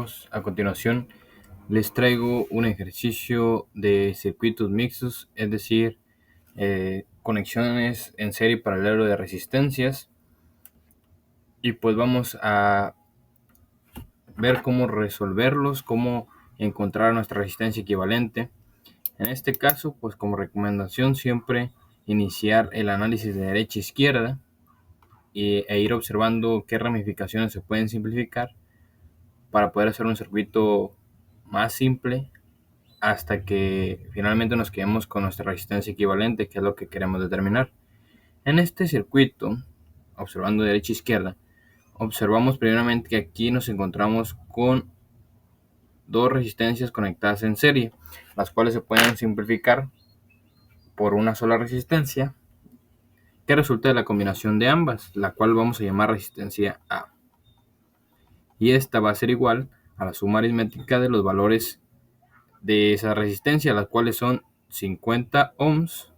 amigos, a continuación les traigo un ejercicio de circuitos mixtos, es decir, conexiones en serie paralelo de resistencias, y pues vamos a ver cómo resolverlos, cómo encontrar nuestra resistencia equivalente. En este caso, pues como recomendación siempre iniciar el análisis de derecha a izquierda e ir observando qué ramificaciones se pueden simplificar para poder hacer un circuito más simple hasta que finalmente nos quedemos con nuestra resistencia equivalente, que es lo que queremos determinar. En este circuito, observando derecha e izquierda, observamos primeramente que aquí nos encontramos con dos resistencias conectadas en serie, las cuales se pueden simplificar por una sola resistencia que resulta de la combinación de ambas, la cual vamos a llamar resistencia A. Y esta va a ser igual a la suma aritmética de los valores de esa resistencia, las cuales son 50 ohms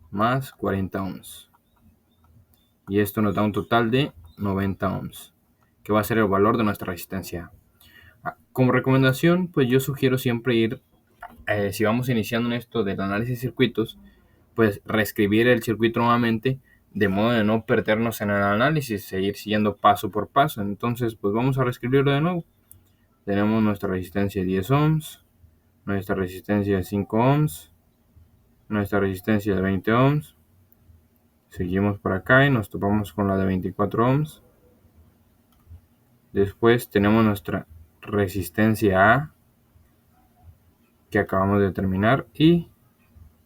más 40 ohms. Y esto nos da un total de 90 ohms, que va a ser el valor de nuestra resistencia. Como recomendación, pues yo sugiero siempre ir, si vamos iniciando en esto del análisis de circuitos, pues reescribir el circuito nuevamente, de modo de no perdernos en el análisis, seguir siguiendo paso por paso. Entonces, pues vamos a reescribirlo de nuevo. Tenemos nuestra resistencia de 10 ohms, nuestra resistencia de 5 ohms, nuestra resistencia de 20 ohms. Seguimos por acá y nos topamos con la de 24 ohms. Después tenemos nuestra resistencia A, que acabamos de determinar, y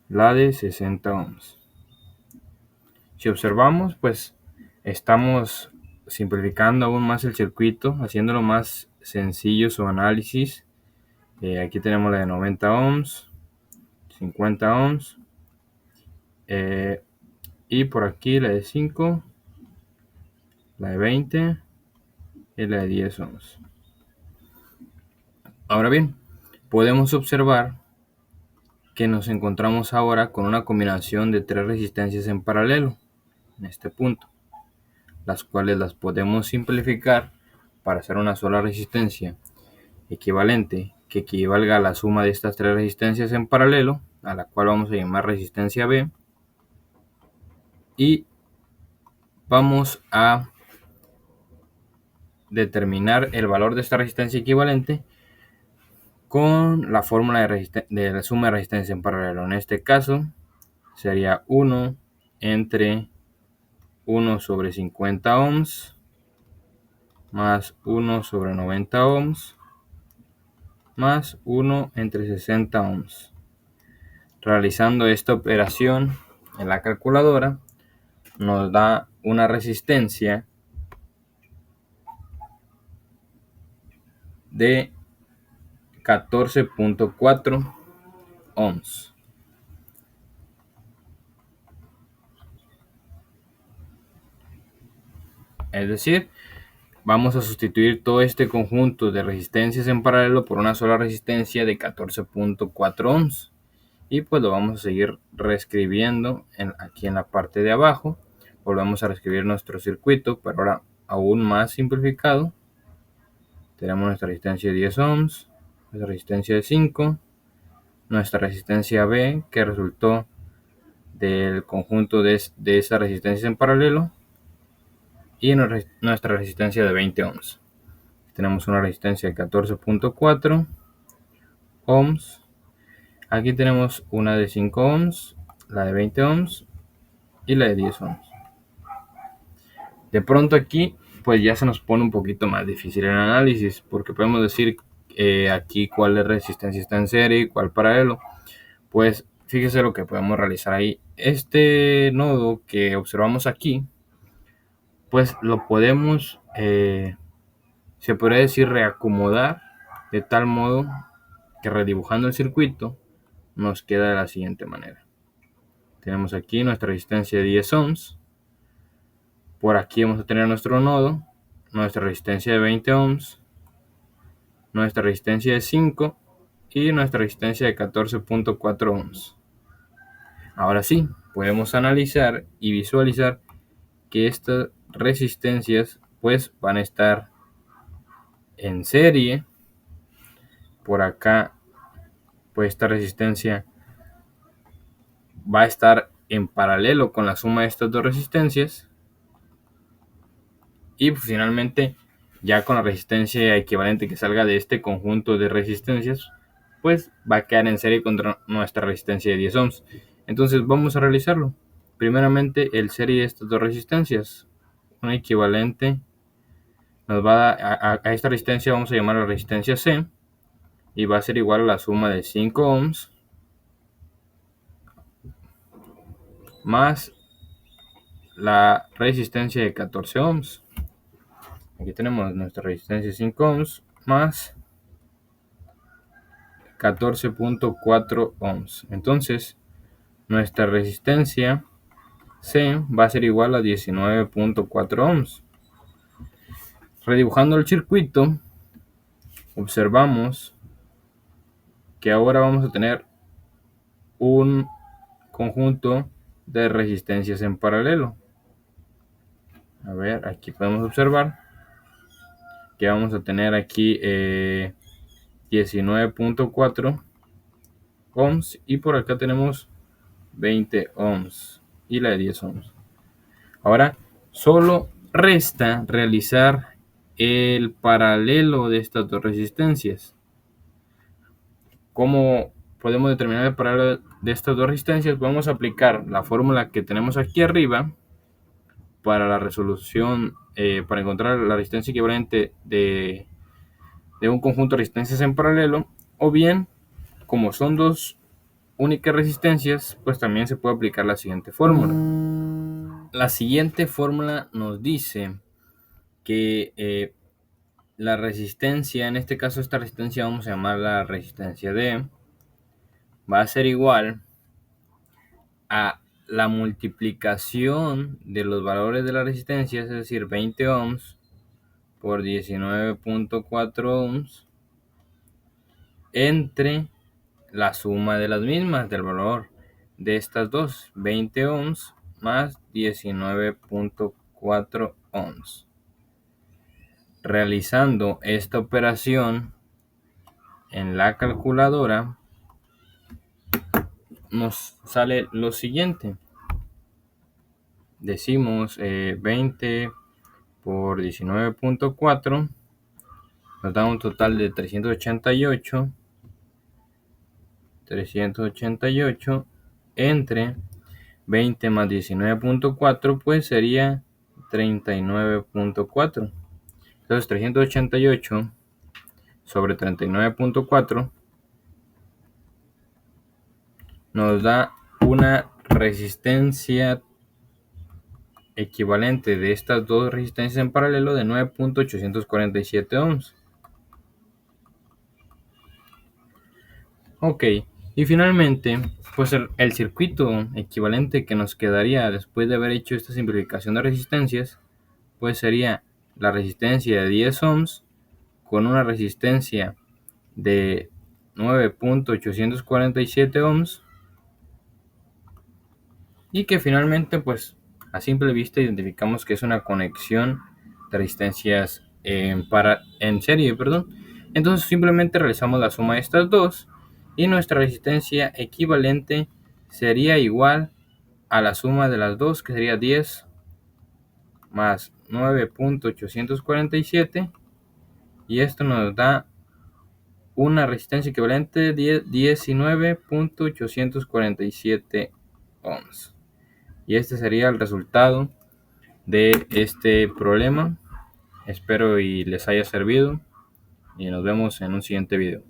la de 60 ohms. Si observamos, pues estamos simplificando aún más el circuito, haciéndolo más sencillo su análisis. Aquí tenemos la de 90 ohms, 50 ohms, y por aquí la de 5, la de 20 y la de 10 ohms. Ahora bien, podemos observar que nos encontramos ahora con una combinación de tres resistencias en paralelo en este punto, las cuales las podemos simplificar para hacer una sola resistencia equivalente que equivalga a la suma de estas tres resistencias en paralelo, a la cual vamos a llamar resistencia B, y vamos a determinar el valor de esta resistencia equivalente con la fórmula de la suma de resistencia en paralelo. En este caso sería 1 entre 1 sobre 50 ohms más 1 sobre 90 ohms más 1 entre 60 ohms. Realizando esta operación en la calculadora nos da una resistencia de 14.4 ohms. Es decir, vamos a sustituir todo este conjunto de resistencias en paralelo por una sola resistencia de 14.4 ohms. Y pues lo vamos a seguir reescribiendo aquí en la parte de abajo. Volvemos a reescribir nuestro circuito, pero ahora aún más simplificado. Tenemos nuestra resistencia de 10 ohms, nuestra resistencia de 5, nuestra resistencia B, que resultó del conjunto de esas resistencias en paralelo, y nuestra resistencia de 20 ohms. Tenemos una resistencia de 14.4 ohms. Aquí tenemos una de 5 ohms, la de 20 ohms y la de 10 ohms. De pronto aquí pues ya se nos pone un poquito más difícil el análisis, porque podemos decir aquí cuál resistencia está en serie y cuál paralelo. Pues fíjese lo que podemos realizar ahí. Este nodo que observamos aquí, pues lo podemos, se podría decir, reacomodar de tal modo que redibujando el circuito nos queda de la siguiente manera. Tenemos aquí nuestra resistencia de 10 ohms. Por aquí vamos a tener nuestro nodo, nuestra resistencia de 20 ohms, nuestra resistencia de 5 y nuestra resistencia de 14.4 ohms. Ahora sí, podemos analizar y visualizar que estas resistencias pues van a estar en serie. Por acá, pues esta resistencia va a estar en paralelo con la suma de estas dos resistencias. Y pues, finalmente, ya con la resistencia equivalente que salga de este conjunto de resistencias, pues va a quedar en serie contra nuestra resistencia de 10 ohms. Entonces vamos a realizarlo. Primeramente, el serie de estas dos resistencias. Un equivalente nos va a esta resistencia, vamos a llamar la resistencia C, y va a ser igual a la suma de 5 ohms más la resistencia de 14 ohms. Aquí tenemos nuestra resistencia de 5 ohms más 14.4 ohms. Entonces, nuestra resistencia C va a ser igual a 19.4 ohms. Redibujando el circuito, observamos que ahora vamos a tener un conjunto de resistencias en paralelo. A ver, aquí podemos observar que vamos a tener aquí 19.4 ohms y por acá tenemos 20 ohms y la de 10 ohms. Ahora solo resta realizar el paralelo de estas dos resistencias. ¿Cómo podemos determinar el paralelo de estas dos resistencias? Vamos a aplicar la fórmula que tenemos aquí arriba para la resolución, para encontrar la resistencia equivalente de un conjunto de resistencias en paralelo, o bien, como son dos únicas resistencias, pues también se puede aplicar la siguiente fórmula. La siguiente fórmula nos dice que la resistencia, en este caso esta resistencia vamos a llamarla resistencia D, va a ser igual a la multiplicación de los valores de la resistencia, es decir, 20 ohms por 19.4 ohms, entre la suma de las mismas, del valor de estas dos, 20 ohms más 19.4 ohms. Realizando esta operación en la calculadora, nos sale lo siguiente. Decimos 20 por 19.4 nos da un total de 388 entre 20 más 19.4, pues sería 39.4. Entonces 388 sobre 39.4 nos da una resistencia equivalente de estas dos resistencias en paralelo de 9.847 ohms. Ok, y finalmente, pues el circuito equivalente que nos quedaría después de haber hecho esta simplificación de resistencias, pues sería la resistencia de 10 ohms con una resistencia de 9.847 ohms, y que finalmente, pues a simple vista identificamos que es una conexión de resistencias en serie, perdón. Entonces simplemente realizamos la suma de estas dos y nuestra resistencia equivalente sería igual a la suma de las dos, que sería 10 más 9.847, y esto nos da una resistencia equivalente de 19.847 ohms. Y este sería el resultado de este problema. Espero y les haya servido y nos vemos en un siguiente video.